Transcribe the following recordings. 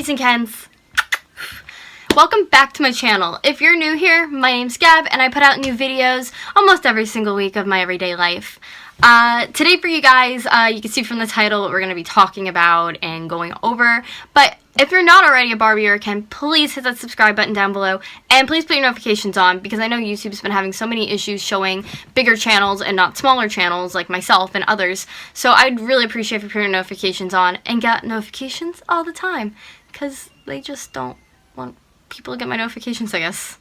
Barbies and Kens. Welcome back to my channel. If you're new here, my name's Gab and I put out new videos almost every single week of my everyday life. Today for you guys, you can see from the title what we're going to be talking about and going over, but if you're not already a Barbie or a Ken, please hit that subscribe button down below and please put your notifications on because I know YouTube's been having so many issues showing bigger channels and not smaller channels like myself and others, so I'd really appreciate if you put your notifications on and get notifications all the time because they just don't want people to get my notifications, I guess.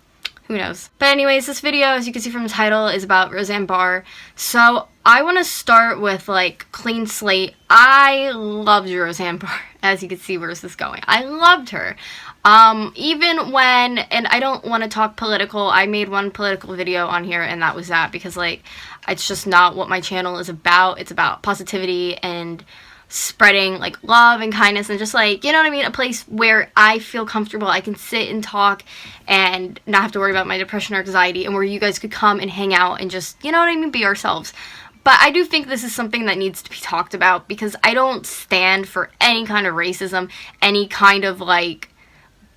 Who knows? But anyways, this video, as you can see from the title, is about RoseAnne Barr. So I want to start with like clean slate. I loved RoseAnne Barr. As you can see, where's this going? I loved her. Even when, and I don't want to talk political, I made one political video on here and that was that because like it's just not what my channel is about. It's about positivity and spreading like love and kindness and just like, you know what I mean, a place where I feel comfortable, I can sit and talk and not have to worry about my depression or anxiety, and where you guys could come and hang out and just, you know what I mean, be ourselves. But I do think this is something that needs to be talked about because I don't stand for any kind of racism, any kind of like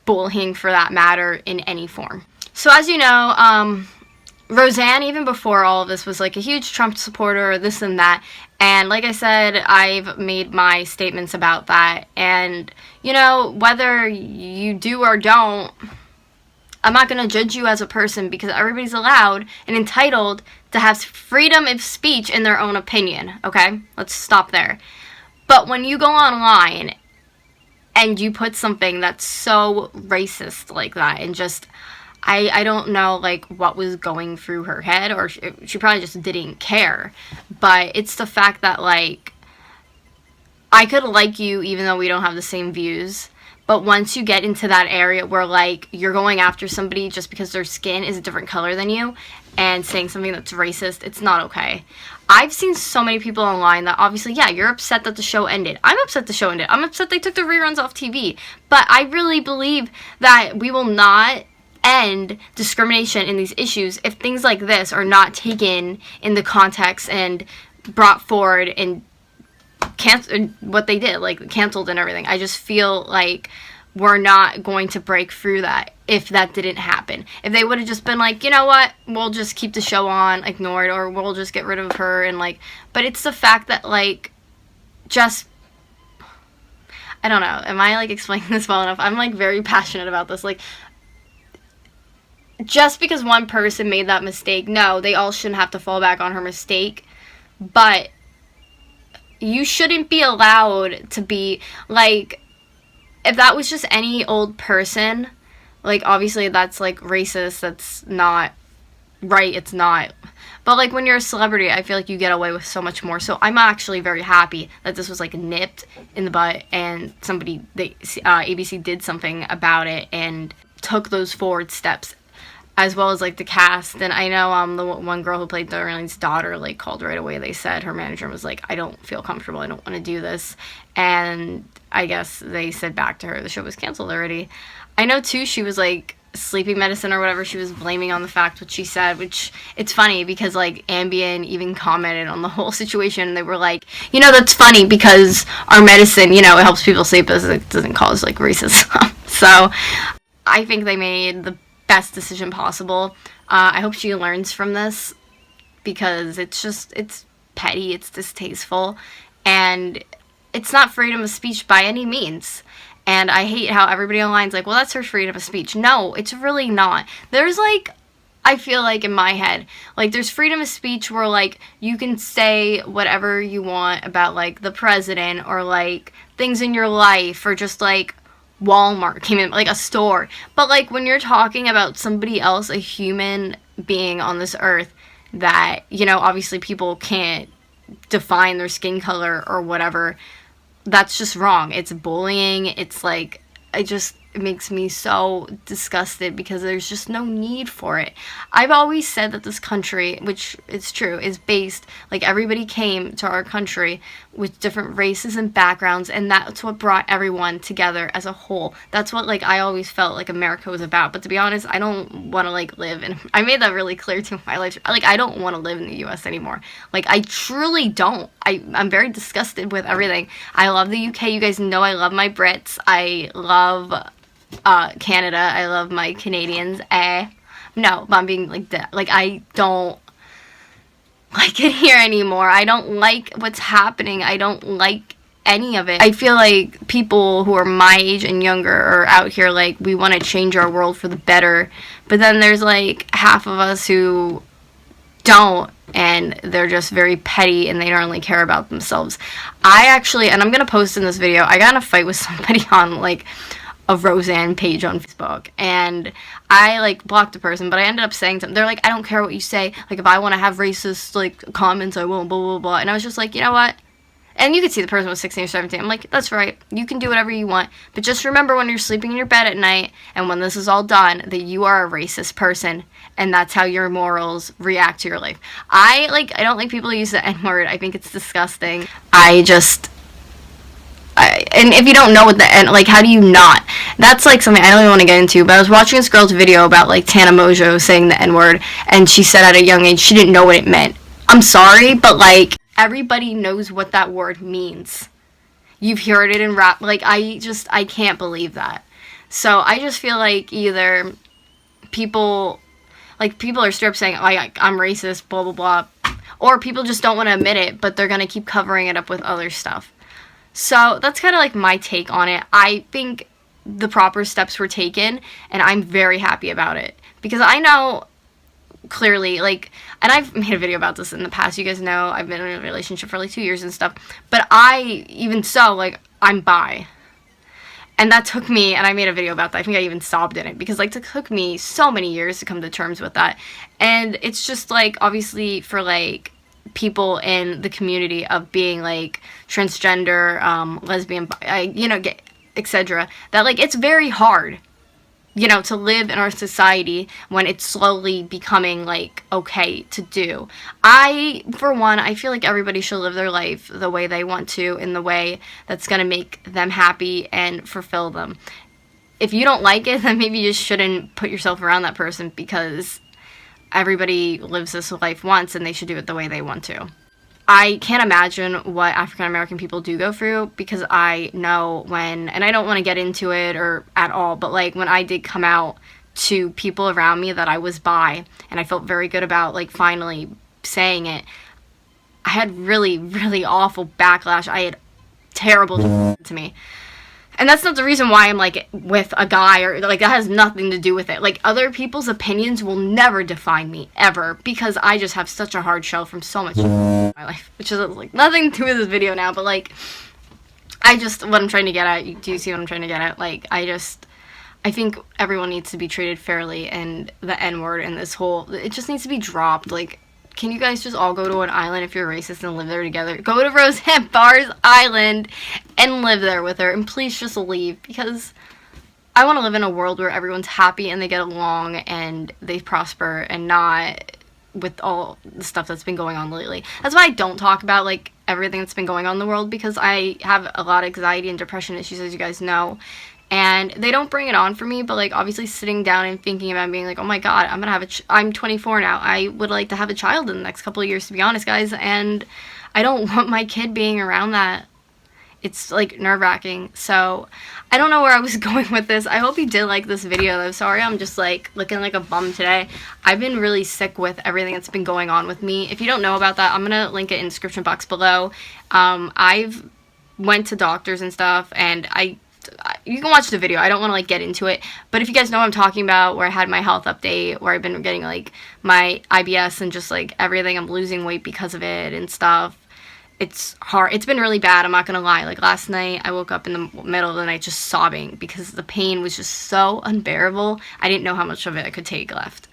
bullying for that matter in any form. So as you know, RoseAnne, even before all of this, was like a huge Trump supporter, this and that, and like I said, I've made my statements about that, and you know, whether you do or don't, I'm not going to judge you as a person because everybody's allowed and entitled to have freedom of speech in their own opinion, okay? Let's stop there. But when you go online and you put something that's so racist like that and just, I don't know like what was going through her head, or she probably just didn't care, but it's the fact that like I could like you even though we don't have the same views, but once you get into that area where like you're going after somebody just because their skin is a different color than you and saying something that's racist, it's not okay. I've seen so many people online that obviously, yeah, you're upset that the show ended. I'm upset the show ended. I'm upset they took the reruns off TV, but I really believe that we will not end discrimination in these issues if things like this are not taken in the context and brought forward and canceled what they did, like canceled and everything. I just feel like we're not going to break through that if that didn't happen. If they would have just been like, you know what, we'll just keep the show on, ignore it, or we'll just get rid of her and like, but it's the fact that like, just, I don't know, am I like explaining this well enough? I'm like very passionate about this, like, just because one person made that mistake, no, they all shouldn't have to fall back on her mistake, but you shouldn't be allowed to be, like, if that was just any old person, like, obviously that's, like, racist, that's not right, it's not, but, like, when you're a celebrity, I feel like you get away with so much more, so I'm actually very happy that this was, like, nipped in the butt, and somebody, ABC did something about it, and took those forward steps, as well as like the cast. And I know the one girl who played Darlene's daughter like called right away. They said her manager was like, I don't feel comfortable, I don't want to do this, and I guess they said back to her the show was canceled already. I know too she was like sleeping medicine or whatever she was blaming on the fact what she said, which it's funny because like Ambien even commented on the whole situation and they were like, you know, that's funny because our medicine, you know, it helps people sleep but it doesn't cause like racism. So I think they made the best decision possible. I hope she learns from this because it's just, it's petty, it's distasteful, and it's not freedom of speech by any means. And I hate how everybody online's like, well, that's her freedom of speech. No, it's really not. There's like, I feel like in my head, like there's freedom of speech where like you can say whatever you want about like the president or like things in your life or just like Walmart came in, like a store, but like when you're talking about somebody else, a human being on this earth that, you know, obviously people can't define their skin color or whatever, that's just wrong. It's bullying. It's like, it makes me so disgusted because there's just no need for it. I've always said that this country, which is true, is based, like, everybody came to our country with different races and backgrounds, and that's what brought everyone together as a whole. That's what, like, I always felt like America was about. But to be honest, I don't want to, like, live in, I made that really clear to my life. Like, I don't want to live in the US anymore. Like, I truly don't. I'm very disgusted with everything. I love the UK. You guys know I love my Brits. I love Canada. I love my Canadians. No, but I'm being like that. Like, I don't like it here anymore. I don't like what's happening. I don't like any of it. I feel like people who are my age and younger are out here like, we want to change our world for the better. But then there's like half of us who don't, and they're just very petty and they don't really care about themselves. I actually, and I'm gonna post in this video, I got in a fight with somebody on like a RoseAnne page on Facebook, and I like blocked the person, but I ended up saying something. They're like, I don't care what you say, like, if I want to have racist like comments, I will, blah blah blah. And I was just like, you know what? And you could see the person was 16 or 17. I'm like, that's right, you can do whatever you want, but just remember when you're sleeping in your bed at night and when this is all done, that you are a racist person, and that's how your morals react to your life. I don't like people who use the N-word. I think it's disgusting. And if you don't know what the N, like, how do you not? That's like something I don't even want to get into, but I was watching this girl's video about like Tana Mojo saying the N-word, and she said at a young age she didn't know what it meant. I'm sorry, but like, everybody knows what that word means. You've heard it in rap. Like, I can't believe that. So I just feel like either people are straight up saying, I'm racist, blah blah blah, or people just don't want to admit it, but they're gonna keep covering it up with other stuff. So that's kind of like my take on it. I think the proper steps were taken, and I'm very happy about it, because I know clearly, like, and I've made a video about this in the past, you guys know I've been in a relationship for like 2 years and stuff, but even so, like, I'm bi, and that took me, and I made a video about that, I think I even sobbed in it, because like, it took me so many years to come to terms with that. And it's just like, obviously for like people in the community of being like transgender, lesbian, etc., that like, it's very hard, to live in our society when it's slowly becoming like okay to do. For one, I feel like everybody should live their life the way they want to, in the way that's gonna make them happy and fulfill them. If you don't like it, then maybe you just shouldn't put yourself around that person, because everybody lives this life once and they should do it the way they want to. I can't imagine what African American people do go through, because I know when, and I don't want to get into it or at all, but like when I did come out to people around me that I was bi, and I felt very good about like finally saying it, I had really, really awful backlash. I had terrible to me. And that's not the reason why I'm like with a guy, or like, that has nothing to do with it. Like, other people's opinions will never define me, ever, because I just have such a hard shell from so much in my life, which is like nothing to do with this video now, but like, what I'm trying to get at, do you see what I'm trying to get at? Like, I think everyone needs to be treated fairly, and the N-word and this whole, it just needs to be dropped. Like, can you guys just all go to an island if you're racist and live there together? Go to RoseAnne Barr's island and live there with her, and please just leave, because I want to live in a world where everyone's happy and they get along and they prosper, and not with all the stuff that's been going on lately. That's why I don't talk about like everything that's been going on in the world, because I have a lot of anxiety and depression issues, as you guys know. And they don't bring it on for me, but like, obviously sitting down and thinking about being like, oh my god, I'm gonna have I'm 24 now, I would like to have a child in the next couple of years, to be honest, guys, and I don't want my kid being around that. It's like nerve-wracking. So I don't know where I was going with this. I hope you did like this video though. Sorry I'm just like looking like a bum today. I've been really sick with everything that's been going on with me. If you don't know about that, I'm gonna link it in the description box below. I've went to doctors and stuff, and you can watch the video, I don't want to like get into it, but if you guys know what I'm talking about, where I had my health update, where I've been getting like my IBS and just like everything, I'm losing weight because of it and stuff. It's hard, it's been really bad, I'm not gonna lie. Like, last night I woke up in the middle of the night just sobbing, because the pain was just so unbearable. I didn't know how much of it I could take left.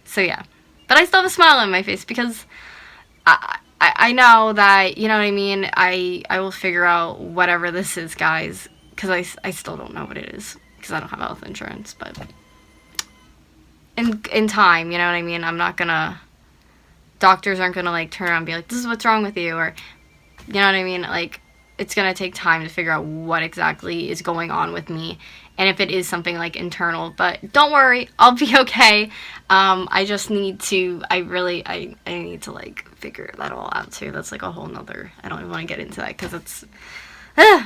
So yeah, but I still have a smile on my face, because I know that, you know what I mean, I will figure out whatever this is, guys. because I still don't know what it is, because I don't have health insurance, but in time, you know what I mean? I'm not gonna, doctors aren't gonna like turn around and be like, this is what's wrong with you, or, you know what I mean? Like, it's gonna take time to figure out what exactly is going on with me, and if it is something like internal. But don't worry, I'll be okay. I just need to, I need to like figure that all out too. That's like a whole nother, I don't even want to get into that, because it's,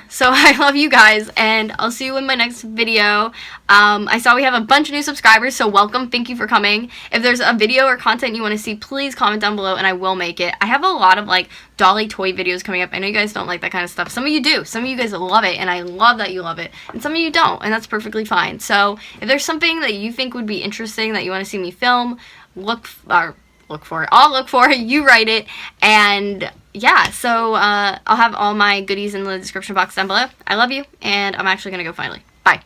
so I love you guys, and I'll see you in my next video. I saw we have a bunch of new subscribers, so welcome. Thank you for coming. If there's a video or content you want to see, please comment down below and I will make it. I have a lot of like dolly toy videos coming up. I know you guys don't like that kind of stuff. Some of you do. Some of you guys love it, and I love that you love it. And some of you don't, and that's perfectly fine. So if there's something that you think would be interesting that you want to see me film, look for it. I'll look for it. You write it. And yeah, so I'll have all my goodies in the description box down below. I love you, and I'm actually gonna go finally. Bye.